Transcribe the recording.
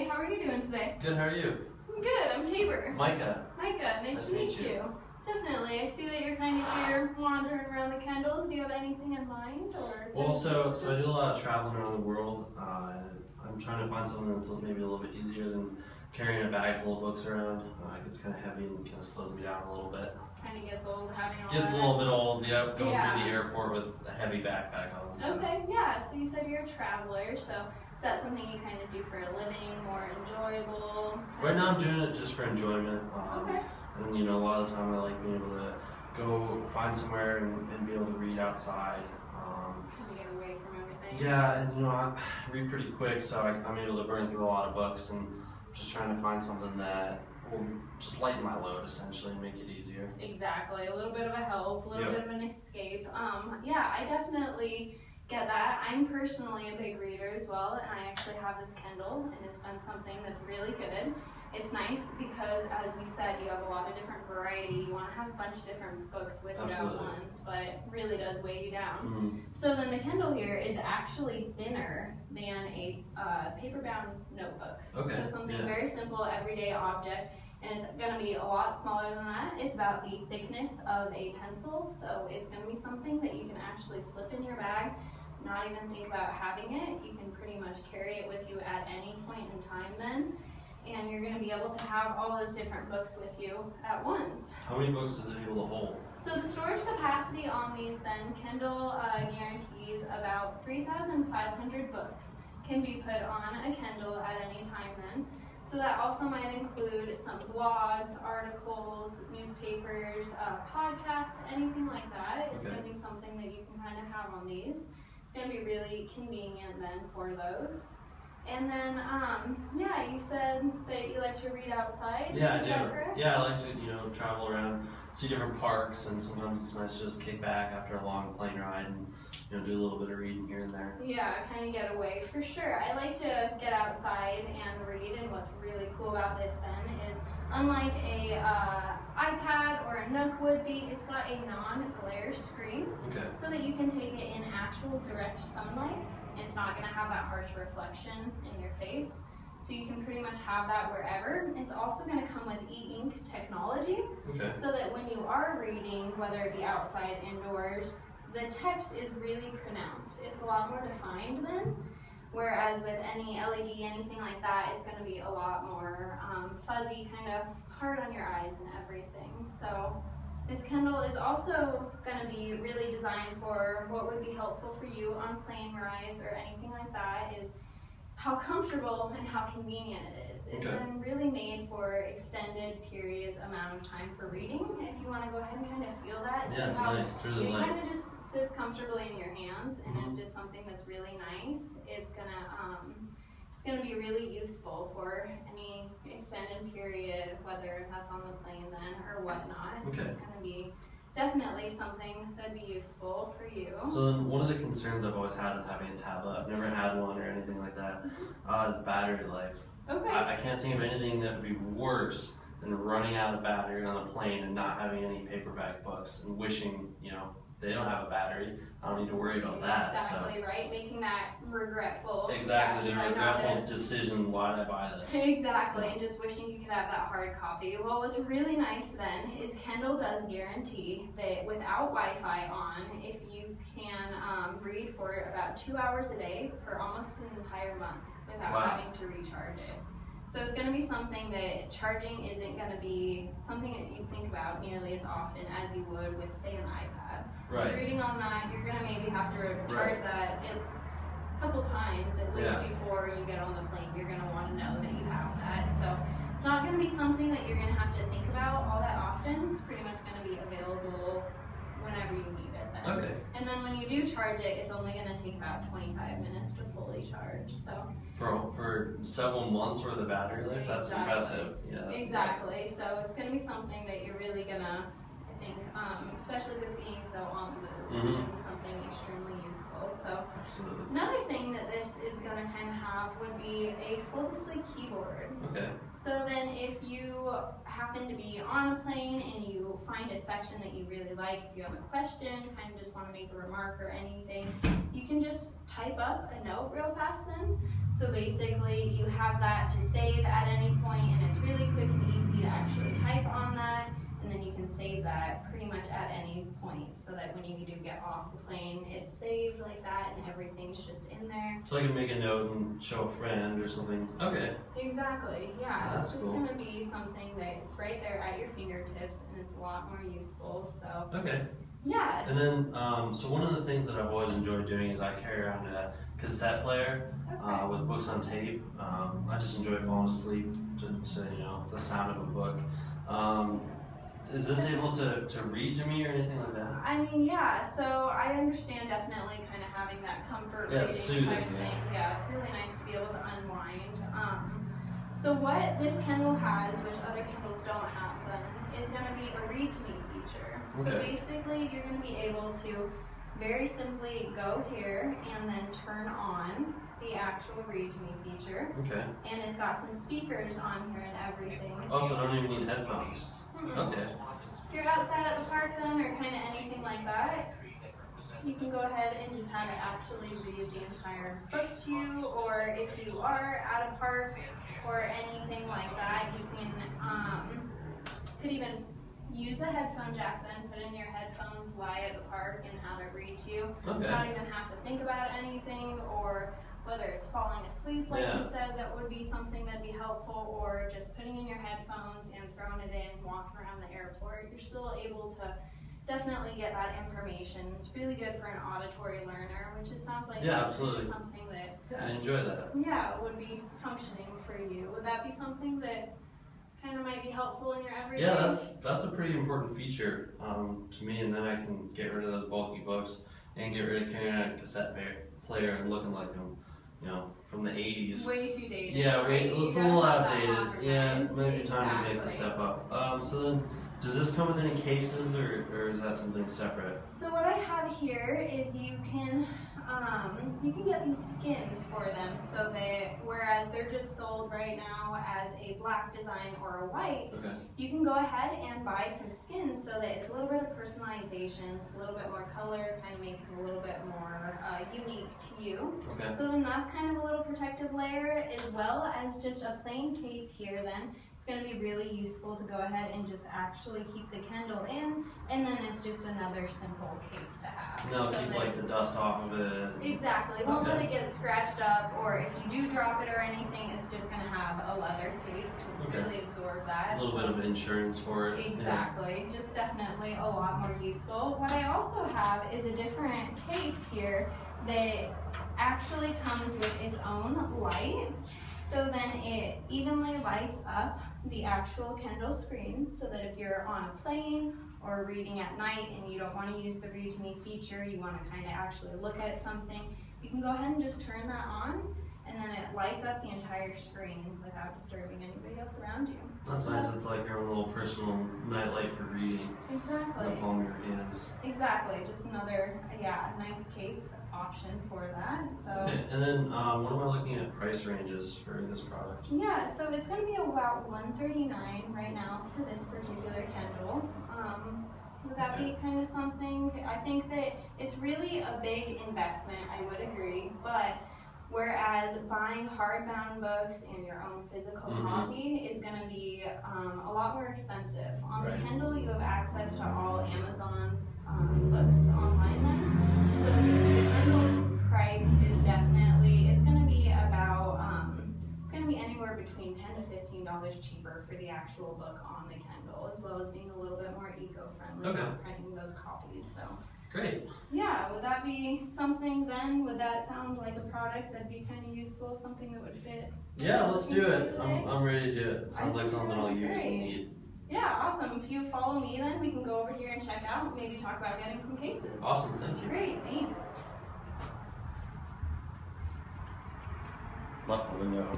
How are you doing today? Good, how are you? I'm good. I'm Tabor. Micah. Micah, nice to meet you. Definitely. I see that you're kind of here wandering around the Kendalls. Do you have anything in mind? Well, so I do a lot of traveling around the world. I'm trying to find something that's maybe a little bit easier than carrying a bag full of books around. It gets kind of heavy and kind of slows me down a little bit. Kind of gets old having all Gets that. a little bit old, yep, going through the airport with a heavy backpack on. So. Okay, yeah. So you said you're a traveler, so is that something you kind of do for a living, more enjoyable? Right now I'm doing it just for enjoyment. Okay. And you know, a lot of the time I like being able to go find somewhere and be able to read outside. Kind of get away from everything. Yeah, and you know, I read pretty quick, so I'm able to burn through a lot of books, and I'm just trying to find something that will just lighten my load, essentially, and make it easier. Exactly. A little bit of a help, a little bit of an escape. Yeah, I definitely get that. I'm personally a big reader as well, and I actually have this Kindle, and it's been something that's really good. It's nice because, as you said, you have a lot of different variety. You want to have a bunch of different books with you at once, but it really does weigh you down. Mm-hmm. So then the Kindle here is actually thinner than a paper-bound notebook. Okay. So something very simple, everyday object, and it's going to be a lot smaller than that. It's about the thickness of a pencil, so it's going to be something that you can actually slip in your bag, not even think about having it. You can pretty much carry it with you at any point in time then. And you're going to be able to have all those different books with you at once. How many books is it able to hold? So the storage capacity on these then, Kindle guarantees about 3,500 books can be put on a Kindle at any time then. So that also might include some blogs, articles, newspapers, podcasts, anything like that. It's going to be something that you can kind of have on these. It's going to be really convenient then for those. And then, yeah, you said that you like to read outside. Yeah, Is that correct? Yeah, I like to, you know, travel around, see different parks, and sometimes it's nice to just kick back after a long plane ride and, you know, do a little bit of reading here and there. Yeah, kind of get away for sure. I like to get outside and read, and what's really cool about this then is, unlike a iPad or a Nook would be, it's got a non-glare screen, so that you can take it in actual direct sunlight. It's not going to have that harsh reflection in your face, so you can pretty much have that wherever. It's also going to come with e-ink technology, so that when you are reading, whether it be outside, indoors, the text is really pronounced. It's a lot more defined then, whereas with any LED, anything like that, it's going to be a lot more fuzzy, kind of hard on your eyes and everything. So this Kindle is also going to be really designed for what would be helpful for you on plane rides or anything like that, is how comfortable and how convenient it is. It's been really made for extended periods amount of time for reading. If you want to go ahead and kind of feel that, yeah, it's nice. It's really light. It kind of just sits comfortably in your hands, and it's just something that's really nice. It's gonna be really useful for any extended period, whether that's on the plane then or whatnot. So it's gonna be definitely something that'd be useful for you. So then one of the concerns I've always had with having a tablet, I've never had one or anything like that, is battery life. I can't think of anything that would be worse than running out of battery on a plane and not having any paperback books and wishing, you know, they don't have a battery. I don't need to worry about that. Exactly, right? Making that regretful. Exactly, the regretful decision, why did I buy this? Exactly, and just wishing you could have that hard copy. Well, what's really nice then is Kindle does guarantee that without Wi-Fi on, if you can read for about 2 hours a day for almost an entire month without having to recharge it. So it's going to be something that charging isn't going to be something that you think about nearly as often as you would with, say, an iPad. If you're reading on that, you're going to maybe have to charge that a couple times at least before you get on the plane. You're going to want to know that you have that. So it's not going to be something that you're going to have to think about all that often. It's pretty much going to be available whenever you need it then. And then when you do charge it, it's only going to take about 25 minutes to fully charge. So for several months worth of battery life, that's impressive. Yeah, that's impressive. So it's going to be something that you're really going to, I think, especially with being so on the move, it's going to be something extremely useful. So another thing that this is going to kind of have would be a full display keyboard. So then if you happen to be on a plane and you find a section that you really like, if you have a question, kind of just want to make a remark or anything, you can just type up a note real fast then. So basically you have that to save at any point, and it's really quick and easy to actually type on that, and then you can save that pretty much at any point, so that when you do get off the plane, it's saved like that and everything's just in there. So I can make a note and show a friend or something. Okay. Exactly, yeah. That's it's just cool. going to be something that it's right there at your fingertips, and it's a lot more useful, so. Okay. Yeah. And then, so one of the things that I've always enjoyed doing is I carry around a cassette player with books on tape. I just enjoy falling asleep to you know, the sound of a book. Is this able to read to me or anything like that? I mean, yeah, so I understand definitely kind of having that comfort reading soothing, type thing. Yeah, it's really nice to be able to unwind. So what this Kindle has, which other Kindles don't have then, is going to be a read to me feature. Okay. So basically, you're going to be able to very simply go here and then turn on the actual read to me feature. Okay. And it's got some speakers on here and everything. Oh, so I don't even need headphones. Okay. If you're outside at the park then, or kind of anything like that, you can go ahead and just have it actually read the entire book to you, or if you are at a park or anything like that, you can could even use the headphone jack then, put in your headphones, lie at the park, and have it read to you. Okay. Not even have to think about anything, or whether it's falling asleep, like you said, that would be something that'd be helpful, or just putting in your headphones and throwing it in, walking around the airport. You're still able to definitely get that information. It's really good for an auditory learner, which it sounds like absolutely. Something that I enjoy that. would be functioning for you. Would that be something that kind of might be helpful in your everyday? Yeah, that's a pretty important feature to me, and then I can get rid of those bulky books and get rid of carrying a cassette player and looking like them, you know, from the 80s. Way too dated. Yeah, right? it's a little outdated. Yeah, it might be time to make the step up. So then, does this come with any cases, or is that something separate? So what I have here is you can get these skins for them, so that whereas they're just sold right now as a black design or a white, you can go ahead and buy some skins so that it's a little bit of personalization, it's a little bit more color, kind of make it a little bit more unique to you. Okay. So then that's kind of a little protective layer, as well as just a plain case here then. It's going to be really useful to go ahead and just actually keep the Kindle in, and then it's just another simple case to have. No, so keep like the dust off of it. Exactly. It won't let it get scratched up, or if you do drop it or anything, it's just going to have a leather case to really absorb that. A little bit of insurance for it. Exactly. Just definitely a lot more useful. What I also have is a different case here that actually comes with its own light. So then it evenly lights up the actual Kindle screen, so that if you're on a plane or reading at night and you don't want to use the Read to Me feature, you want to kind of actually look at something, you can go ahead and just turn that on, and then it lights up the entire screen without disturbing anybody else around you. That's nice. It's like your own little personal nightlight for reading. Exactly. In the palm of your hands. Exactly. Just another, nice case option for that. So. Okay. And then, what am I looking at price ranges for this product? Yeah, so it's going to be about $139 right now for this particular Kindle. Would that be kind of something? I think that it's really a big investment, I would agree, but whereas buying hardbound books and your own physical copy is going to be a lot more expensive. On the Kindle, you have access to all Amazon's books online then. So the Kindle price is definitely, it's going to be about, it's going to be anywhere between $10 to $15 cheaper for the actual book on the Kindle, as well as being a little bit more eco-friendly, not printing those copies. So. Great. Yeah, would that be something then? Would that sound like a product that'd be kind of useful, something that would fit? Yeah, let's do it. I'm ready to do it. It sounds like something I'll use and need. Yeah, awesome. If you follow me then, we can go over here and check out, maybe talk about getting some cases. Awesome, thank you. Great, thanks. Left the window.